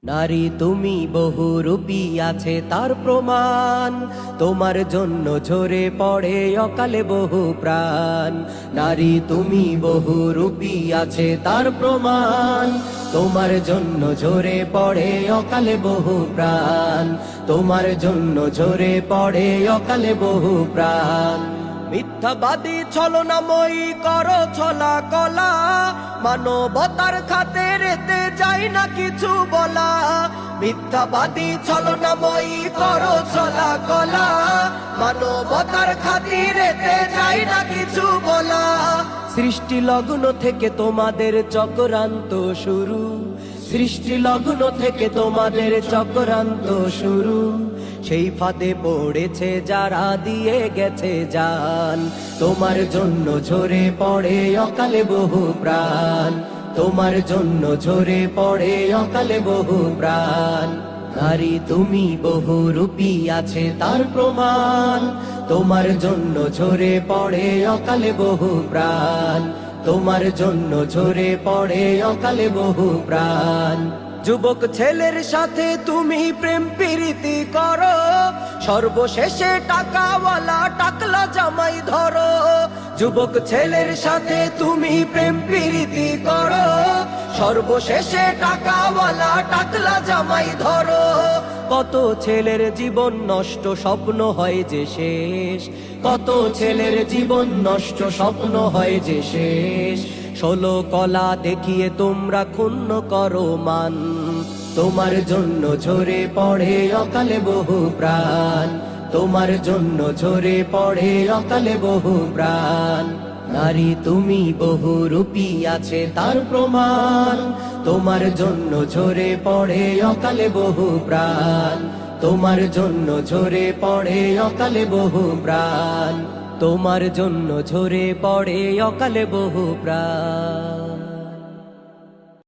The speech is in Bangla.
নারী তুমি বহুরূপী আছে তার প্রমাণ, তোমার জন্য ঝরে পড়ে অকালে বহু প্রাণ। নারী তুমি বহুরূপী আছে তার প্রমাণ, তোমার জন্য ঝরে পড়ে অকালে বহু প্রাণ। তোমার জন্য ঝরে পড়ে অকালে বহু প্রাণ। মিথ্যাবাদী ছলনাময়ী করো ছলা কলা, মানবতার খাতের এতে যায় না কিছু বলা। মিথ্যাবাদী ছলনাময়ী করো ছলা কলা, মানবতার খাতির এতে যায় না কিছু বলা। সৃষ্টি লগ্ন থেকে তোমাদের চক্রান্ত শুরু, সৃষ্টি লগ্ন থেকে তোমাদের চক্রান্ত শুরু। সেই ফাঁদে পড়েছে যারা দিয়ে গেছে জান, তোমার জন্য ঝরে পড়ে অকালে বহু প্রাণ। তোমার জন্য ঝরে পড়ে অকালে বহু প্রাণ। নারী তুমি বহুরূপী আছে তার প্রমাণ, তোমার জন্য ঝরে পড়ে অকালে বহু প্রাণ। তোমার জন্য ঝরে পড়ে অকালে বহু প্রাণ। যুবক ছেলের সাথে তুমি প্রেম প্রীতি করো, সর্বশেষে টাকাওয়ালা টাকলা জামাই ধরো। যুবক ছেলের সাথে তুমি প্রেম প্রীতি করো, সর্বশেষে টাকাওয়ালা টাকলা জামাই ধরো। কত ছেলের জীবন নষ্ট, স্বপ্ন হয় যে শেষ। কত ছেলের জীবন নষ্ট, স্বপ্ন হয় যে শেষ। 16 কলা দেখিয়ে তোমরা ক্ষুণ্ণ করো মান, তোমার জন্য ঝরে পড়ে অকালে বহু প্রাণ। তোমার জন্য ঝরে পড়ে অকালে বহু প্রাণ। নারী তুমি বহুরূপী আছে তার প্রমাণ, তোমার জন্য ঝরে পড়ে অকালে বহু প্রাণ। তোমার জন্য ঝরে পড়ে অকালে বহু প্রাণ। তোমার জন্য ঝরে পড়ে অকালে বহু প্রাণ।